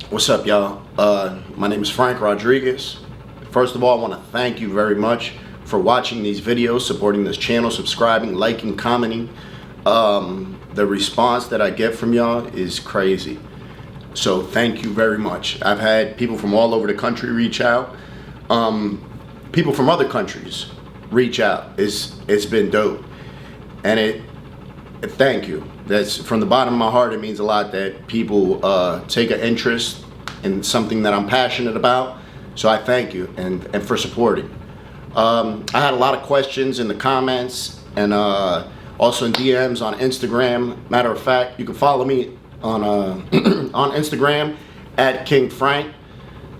What's up, y'all? My name is Frank Rodriguez. First of all, I want to thank you very much for watching these videos, supporting this channel, subscribing, liking, commenting. The response that I get from y'all is crazy. So thank you very much. I've had people from all over the country reach out. People from other countries reach out. It's been dope. And thank you. That's from the bottom of my heart. It means a lot that people take an interest in something that I'm passionate about. So I thank you and for supporting. I had a lot of questions in the comments and also in DMs on Instagram. Matter of fact, you can follow me on on Instagram at King Frank.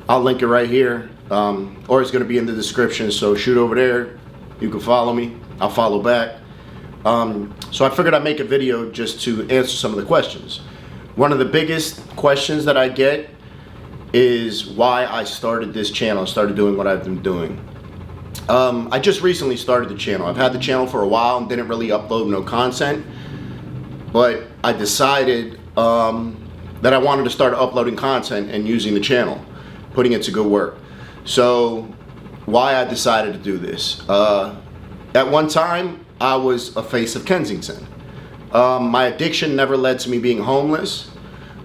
I'll link it right here, or it's going to be in the description. So shoot over there. You can follow me. I'll follow back. So I figured I'd make a video just to answer some of the questions. One of the biggest questions that I get is why I started this channel, started doing what I've been doing. I just recently started the channel. I've had the channel for a while and didn't really upload no content, but I decided that I wanted to start uploading content and using the channel, putting it to good work. So why I decided to do this. At one time, I was a face of Kensington. My addiction never led to me being homeless,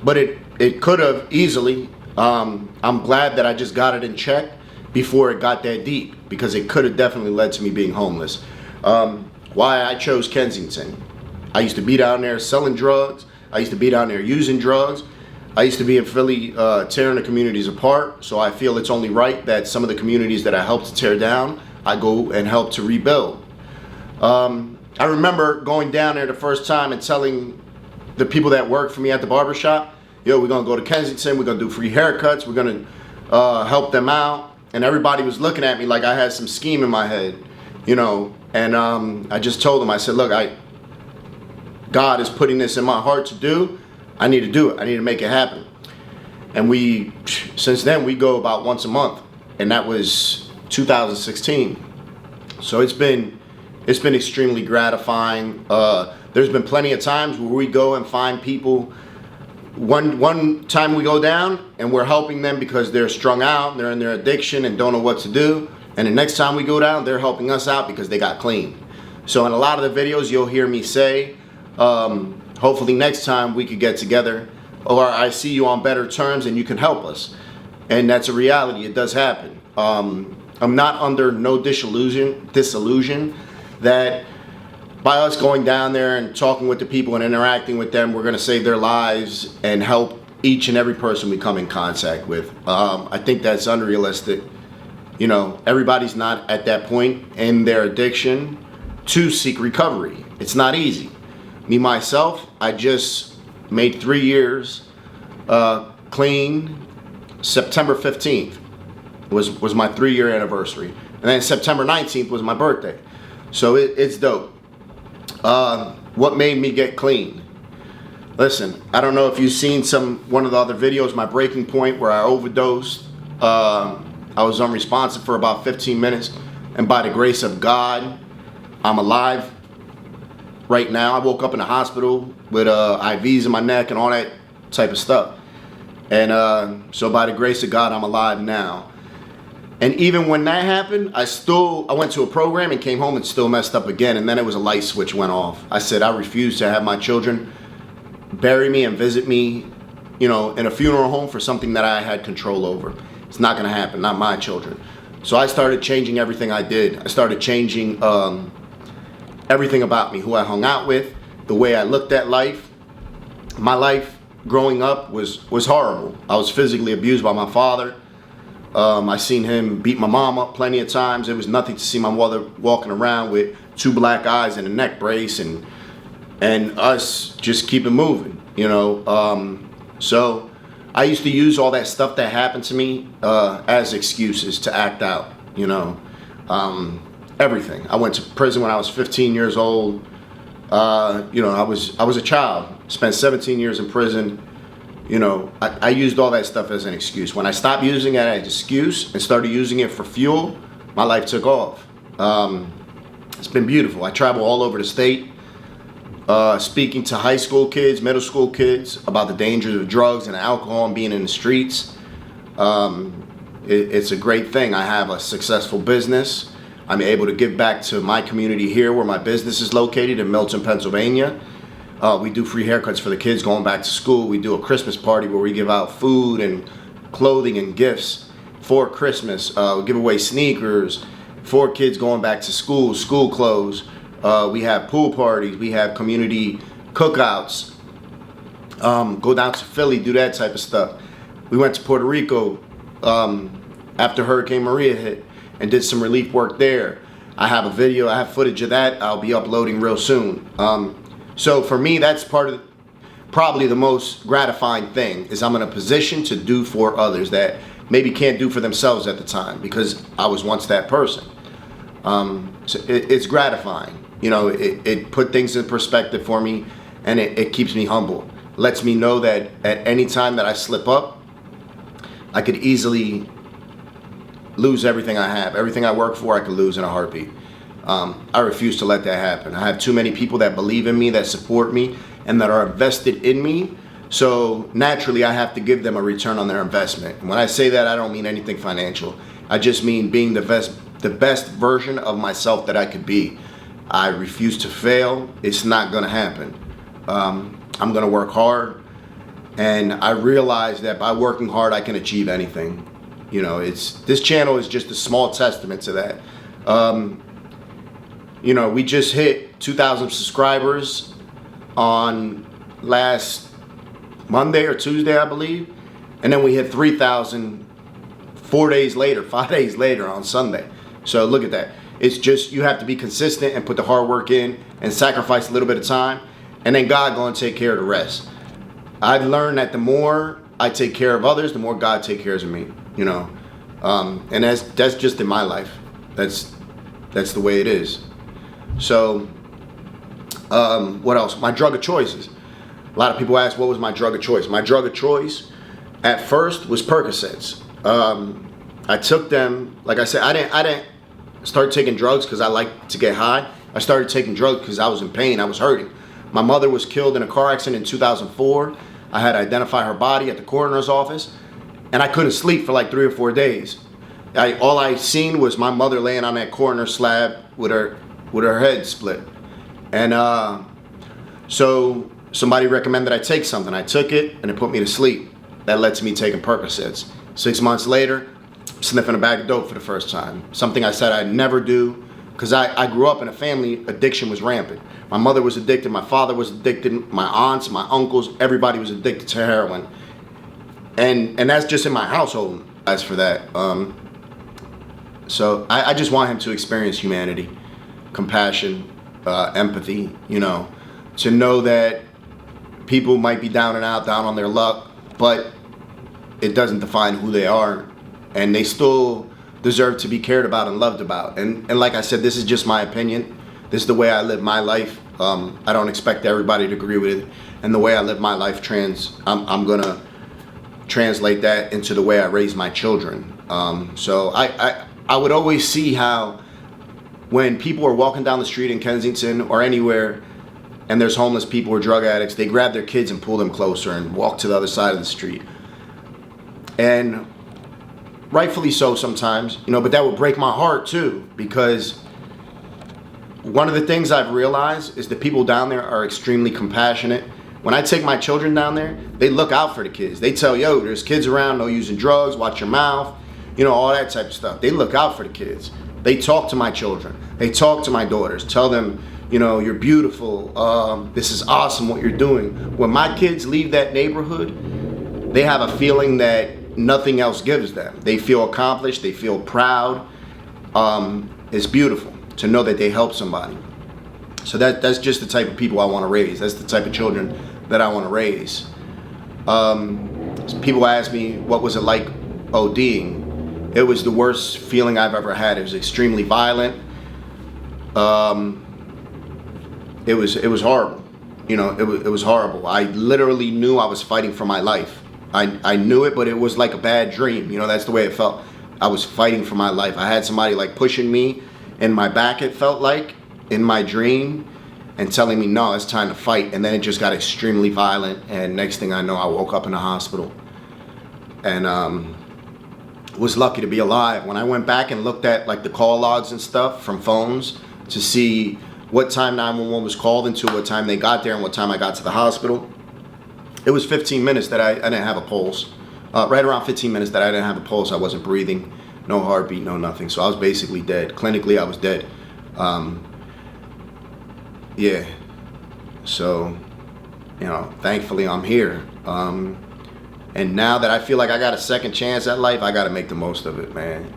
but it could have easily. I'm glad that I just got it in check before it got that deep, because it could have definitely led to me being homeless. Why I chose Kensington. I used to be down there selling drugs. I used to be down there using drugs. I used to be in Philly tearing the communities apart. So I feel it's only right that some of the communities that I helped to tear down, I go and help to rebuild. I remember going down there the first time and telling the people that worked for me at the barbershop, yo, we're gonna go to Kensington, we're gonna do free haircuts, we're gonna help them out. And everybody was looking at me like I had some scheme in my head, you know. And I just told them, I said, look, God is putting this in my heart to do. I need to do it. I need to make it happen. And since then, we go about once a month. And that was 2016. So it's been extremely gratifying. There's been plenty of times where we go and find people. One time we go down and we're helping them because they're strung out, they're in their addiction and don't know what to do. And the next time we go down, they're helping us out because they got clean. So in a lot of the videos, you'll hear me say, hopefully next time we could get together, or I see you on better terms and you can help us. And that's a reality. It does happen. I'm not under no disillusion that by us going down there and talking with the people and interacting with them, we're going to save their lives and help each and every person we come in contact with. I think that's unrealistic. You know, everybody's not at that point in their addiction to seek recovery. It's not easy. Me, myself, I just made 3 years clean. September 15th was my 3-year anniversary. And then September 19th was my birthday. So it's dope. What made me get clean? Listen, I don't know if you've seen one of the other videos, my breaking point, where I overdosed. I was unresponsive for about 15 minutes, and by the grace of God, I'm alive right now. I woke up in the hospital with IVs in my neck and all that type of stuff. And so by the grace of God, I'm alive now. And even when that happened, I went to a program and came home and still messed up again. And then it was a light switch went off. I said, I refuse to have my children bury me and visit me, you know, in a funeral home for something that I had control over. It's not going to happen, not my children. So I started changing everything I did. I started changing everything about me, who I hung out with, the way I looked at life. My life growing up was horrible. I was physically abused by my father. I seen him beat my mom up plenty of times. It was nothing to see my mother walking around with 2 black eyes and a neck brace and us just keep it moving, you know. So I used to use all that stuff that happened to me as excuses to act out, you know. Everything. I went to prison when I was 15 years old. You know, I was a child. Spent 17 years in prison. You know, I used all that stuff as an excuse. When I stopped using it as an excuse and started using it for fuel, my life took off. It's been beautiful. I travel all over the state. speaking to high school kids, middle school kids about the dangers of drugs and alcohol and being in the streets. It's a great thing. I have a successful business. I'm able to give back to my community here where my business is located in Milton, Pennsylvania. We do free haircuts for the kids going back to school. We do a Christmas party where we give out food and clothing and gifts for Christmas. We give away sneakers for kids going back to school, school clothes. We have pool parties. We have community cookouts. Go down to Philly, do that type of stuff. We went to Puerto Rico after Hurricane Maria hit and did some relief work there. I have a video, I have footage of that I'll be uploading real soon. So for me, that's probably the most gratifying thing, is I'm in a position to do for others that maybe can't do for themselves at the time, because I was once that person. So it's gratifying. You know, it put things in perspective for me, and it keeps me humble. Lets me know that at any time that I slip up, I could easily lose everything I have. Everything I work for, I could lose in a heartbeat. I refuse to let that happen. I have too many people that believe in me, that support me, and that are invested in me. So naturally, I have to give them a return on their investment. And when I say that, I don't mean anything financial. I just mean being the best version of myself that I could be. I refuse to fail. It's not gonna happen. I'm gonna work hard, and I realize that by working hard, I can achieve anything. You know, this channel is just a small testament to that. You know, we just hit 2,000 subscribers on last Monday or Tuesday, I believe, and then we hit 3,000 5 days later on Sunday. So look at that. It's just, you have to be consistent and put the hard work in and sacrifice a little bit of time, and then God gonna take care of the rest. I've learned that the more I take care of others, the more God takes care of me, you know. And that's just in my life. That's the way it is. So what else? My drug of choices. A lot of people ask, what was my drug of choice? My drug of choice at first was Percocets. I took them, like I said, I didn't start taking drugs because I like to get high. I started taking drugs because I was in pain, I was hurting. My mother was killed in a car accident in 2004. I had to identify her body at the coroner's office, and I couldn't sleep for like 3 or 4 days. All I seen was my mother laying on that coroner slab with her head split. And so somebody recommended I take something. I took it, and it put me to sleep. That led to me taking Percocets. 6 months later, sniffing a bag of dope for the first time. Something I said I'd never do, because I grew up in a family, addiction was rampant. My mother was addicted, my father was addicted, my aunts, my uncles, everybody was addicted to heroin. And that's just in my household, as for that. So I just want him to experience humanity, compassion, empathy, you know, to know that people might be down and out, down on their luck, but it doesn't define who they are, and they still deserve to be cared about and loved about. And like I said, this is just my opinion. This is the way I live my life. I don't expect everybody to agree with it. And the way I live my life, I'm gonna translate that into the way I raise my children. So I would always see how when people are walking down the street in Kensington or anywhere, and there's homeless people or drug addicts, they grab their kids and pull them closer and walk to the other side of the street. And rightfully so sometimes, you know, but that would break my heart too, because one of the things I've realized is the people down there are extremely compassionate. When I take my children down there, they look out for the kids. They tell, yo, there's kids around, no using drugs, watch your mouth, you know, all that type of stuff. They look out for the kids. They talk to my children. They talk to my daughters, tell them, you know, you're beautiful, this is awesome what you're doing. When my kids leave that neighborhood, they have a feeling that nothing else gives them. They feel accomplished, they feel proud. It's beautiful to know that they help somebody. So that's just the type of people I want to raise. That's the type of children that I want to raise. People ask me, what was it like ODing? It was the worst feeling I've ever had. It was extremely violent. It was horrible. You know, it was horrible. I literally knew I was fighting for my life. I knew it, but it was like a bad dream. You know, that's the way it felt. I was fighting for my life. I had somebody like pushing me in my back, it felt like, in my dream. and telling me, no, it's time to fight. And then it just got extremely violent. And next thing I know, I woke up in the hospital and was lucky to be alive. When I went back and looked at like the call logs and stuff from phones to see what time 911 was called into, what time they got there, and what time I got to the hospital, it was 15 minutes that I didn't have a pulse. Right around 15 minutes that I didn't have a pulse. I wasn't breathing, no heartbeat, no nothing. So I was basically dead. Clinically, I was dead. Yeah. So, you know, thankfully I'm here. And now that I feel like I got a second chance at life, I got to make the most of it, man.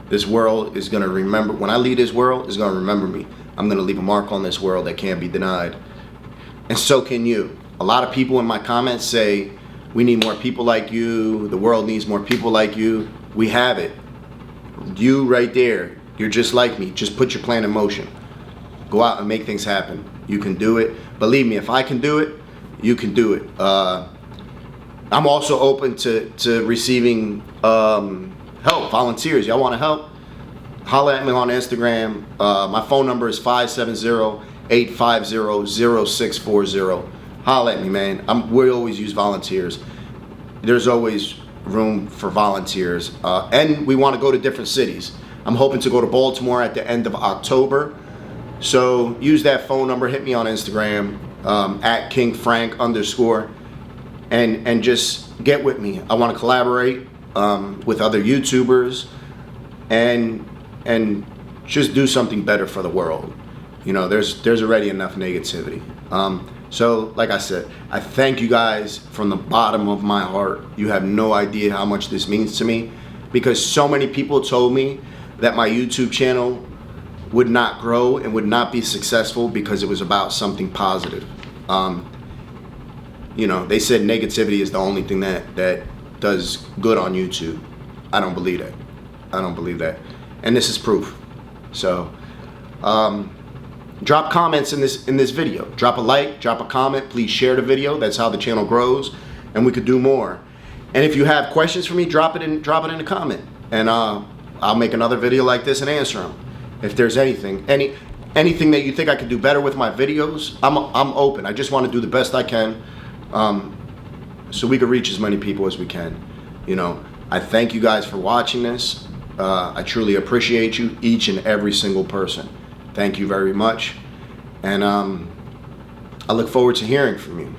This world is going to remember, when I leave this world, it's going to remember me. I'm going to leave a mark on this world that can't be denied. And so can you. A lot of people in my comments say, we need more people like you. The world needs more people like you. We have it. You right there. You're just like me. Just put your plan in motion. Go out and make things happen. You can do it. Believe me, if I can do it, you can do it. I'm also open to receiving help, volunteers. Y'all want to help? Holla at me on Instagram. My phone number is 570-850-0640. Holla at me, man. We always use volunteers. There's always room for volunteers. And we want to go to different cities. I'm hoping to go to Baltimore at the end of October. So use that phone number. Hit me on Instagram at KingFrank_. And just get with me. I want to collaborate with other YouTubers and just do something better for the world. You know, there's already enough negativity. So like I said, I thank you guys from the bottom of my heart. You have no idea how much this means to me, because so many people told me that my YouTube channel would not grow and would not be successful because it was about something positive. You know, they said negativity is the only thing that does good on YouTube. I don't believe that. I don't believe that. And this is proof. So, drop comments in this video. Drop a like, drop a comment. Please share the video. That's how the channel grows, and we could do more. And if you have questions for me, drop it in a comment, and I'll make another video like this and answer them. If there's anything that you think I could do better with my videos, I'm open. I just want to do the best I can. So we can reach as many people as we can. You know, I thank you guys for watching this. I truly appreciate you, each and every single person. Thank you very much. And I look forward to hearing from you.